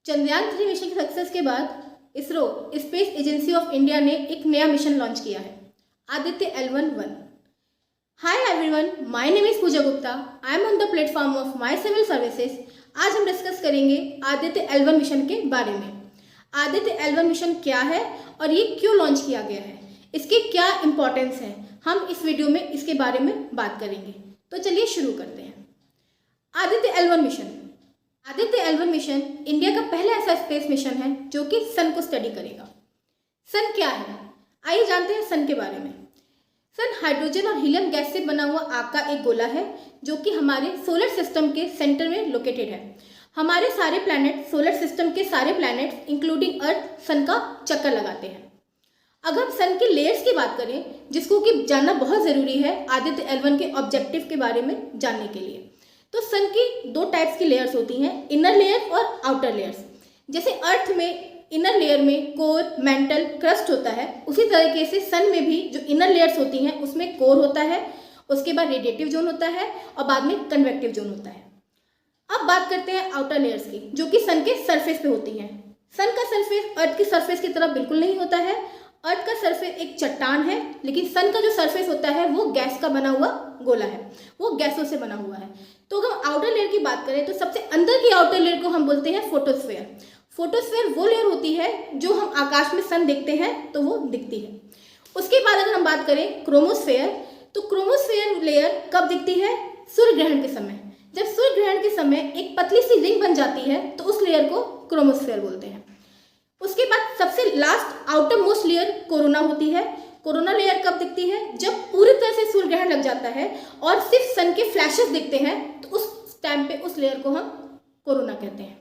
Chandrayaan-3 mission की success के बाद ISRO space agency of India ने एक नया मिशन लॉन्च किया है, Aditya L1-1। Hi everyone, my name is Pooja Gupta. I am on the platform of my civil services. आज हम डिस्कस करेंगे आदित्य L1 मिशन के बारे में। आदित्य L1 मिशन क्या है और ये क्यों लॉन्च किया गया है, इसके क्या इंपॉर्टेंस है, हम इस वीडियो में इसके बारे में बात करेंगे। तो चलिए शुरू करते हैं। Aditya L1 mission. Aditya L1 mission India का पहला ऐसा स्पेस मिशन है जो कि सन को स्टडी करेगा। सन क्या है, आइए जानते हैं सन के बारे में। सन हाइड्रोजन और हीलियम गैस से बना हुआ आग का एक गोला है जो कि हमारे सोलर सिस्टम के सेंटर में लोकेटेड है। हमारे सारे प्लैनेट, सोलर सिस्टम के सारे प्लैनेट्स इंक्लूडिंग अर्थ सन का चक्कर लगाते हैं। अगर हम सन की लेयर्स की बात करें, जिसको कि जानना बहुत ज़रूरी है आदित्य L1 के ऑब्जेक्टिव के बारे में जानने के लिए, तो सन की दो टाइप्स की लेयर्स होती हैं, इनर लेयर और आउटर लेयर्स। जैसे अर्थ में इनर लेयर में कोर, मेंटल, क्रस्ट होता है, उसी तरीके से सन में भी जो इनर लेयर्स होती हैं उसमें कोर होता है, उसके बाद रेडिएटिव जोन होता है और बाद में कन्वेक्टिव जोन होता है। अब बात करते हैं आउटर लेयर्स की, जो कि सन के सरफेस पे होती हैं। सन का सरफेस अर्थ की सरफेस की तरह बिल्कुल नहीं होता है। अर्थ का सरफेस एक चट्टान है, लेकिन सन का जो सरफेस होता है वो गैस का बना हुआ गोला है, वो गैसों से बना हुआ है। तो अगर हम आउटर लेयर की बात करें तो सबसे अंदर की आउटर लेयर को हम बोलते हैं फोटोस्फेयर। फोटोस्फेयर वो लेयर होती है जो हम आकाश में सन देखते हैं तो वो दिखती है। उसके बाद अगर हम बात करें क्रोमोस्फेयर, तो क्रोमोस्फेयर लेयर कब दिखती है? सूर्य ग्रहण के समय। जब सूर्य ग्रहण के समय एक पतली सी रिंग बन जाती है तो उस लेयर को क्रोमोस्फेयर बोलते हैं। उसके बाद सबसे last outer most layer corona होती है। कोरोना लेयर कब दिखती है? जब पूरी तरह से सूर्य ग्रहण लग जाता है और सिर्फ सन के फ्लैशेस दिखते हैं, तो उस टाइम पे उस लेयर को हम कोरोना कहते हैं।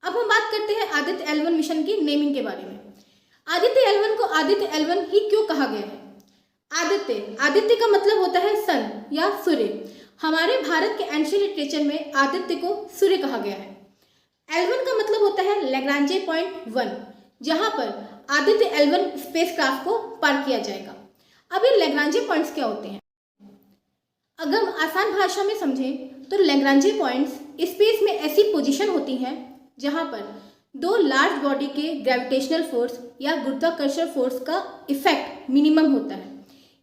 अब हम बात करते हैं आदित्य L1 मिशन की नेमिंग के बारे में। आदित्य L1 को आदित्य L1 ही क्यों कहा गया है? आदित्य का मतलब होता है सन या सूर्य। हमारे भारत के एंशिएंट लिटरेचर में आदित्य को सूर्य कहा गया है। L1 का मतलब होता है लैग्रांजे पॉइंट 1, जहां पर आदित्य L1 स्पेसक्राफ्ट को पार किया जाएगा। अब ये लैग्रांजे पॉइंट्स क्या होते हैं? अगर हम आसान भाषा में समझें तो लैग्रांजे पॉइंट्स स्पेस में ऐसी पोजीशन होती हैं जहां पर दो लार्ज बॉडी के ग्रेविटेशनल फोर्स या गुरुत्वाकर्षण फोर्स का इफेक्ट मिनिमम होता है,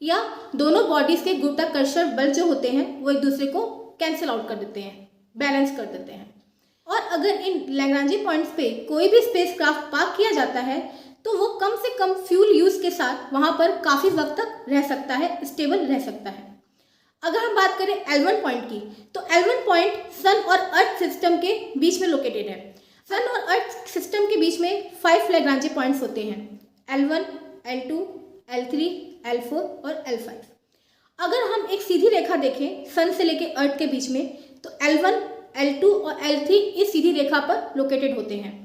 या दोनों बॉडीज के गुरुत्वाकर्षण बल जो होते हैं वो एक दूसरे को कैंसिल आउट कर देते हैं, बैलेंस कर देते हैं। और अगर इन लैग्रांजे पॉइंट्स पे कोई भी स्पेसक्राफ्ट पार्क किया जाता है तो वो कम से कम फ्यूल यूज के साथ वहां पर काफ़ी वक्त तक रह सकता है, स्टेबल रह सकता है। अगर हम बात करें L1 पॉइंट की, तो L1 पॉइंट सन और अर्थ सिस्टम के बीच में लोकेटेड है। सन और अर्थ सिस्टम के बीच में 5 लैग्रांजे पॉइंट्स होते हैं, L1, L2, L3, L4 और L5। अगर हम एक सीधी रेखा देखें सन से लेकर अर्थ के बीच में, तो L1, L2 और L3 इस सीधी रेखा पर लोकेटेड होते हैं।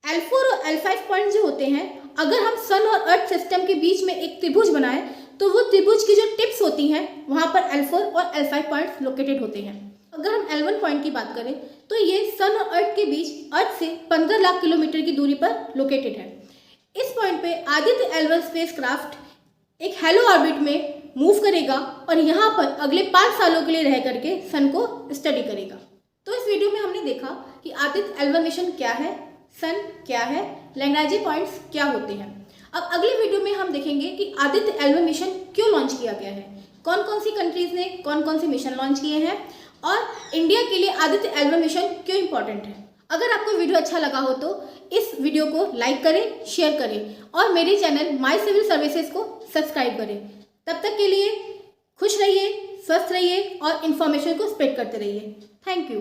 L4 और L5 पॉइंट जो होते हैं, अगर हम सन और अर्थ सिस्टम के बीच में एक त्रिभुज बनाएं तो वो त्रिभुज की जो टिप्स होती हैं वहां पर L4 और L5 पॉइंट्स लोकेटेड होते हैं। अगर हम L1 पॉइंट की बात करें तो ये सन और अर्थ के बीच अर्थ से 15 लाख किलोमीटर की दूरी पर लोकेटेड है। इस पॉइंट पे आदित्य L1 स्पेसक्राफ्ट एक हेलो ऑर्बिट में मूव करेगा और यहाँ पर अगले 5 सालों के लिए रह करके सन को स्टडी करेगा। तो इस वीडियो में हमने देखा कि आदित्य L1 मिशन क्या है, सन क्या है, लैग्रांजे पॉइंट्स क्या होते हैं। अब अगले वीडियो में हम देखेंगे कि आदित्य L1 मिशन क्यों लॉन्च किया गया है, कौन कौन सी कंट्रीज ने कौन कौन से मिशन लॉन्च किए हैं और इंडिया के लिए आदित्य L1 मिशन क्यों इंपॉर्टेंट है। अगर आपको वीडियो अच्छा लगा हो तो इस वीडियो को लाइक करें, शेयर करें और मेरे चैनल माय सिविल सर्विसेज को सब्सक्राइब करें। तब तक के लिए खुश रहिए, स्वस्थ रहिए और इन्फॉर्मेशन को स्प्रेड करते रहिए। Thank you.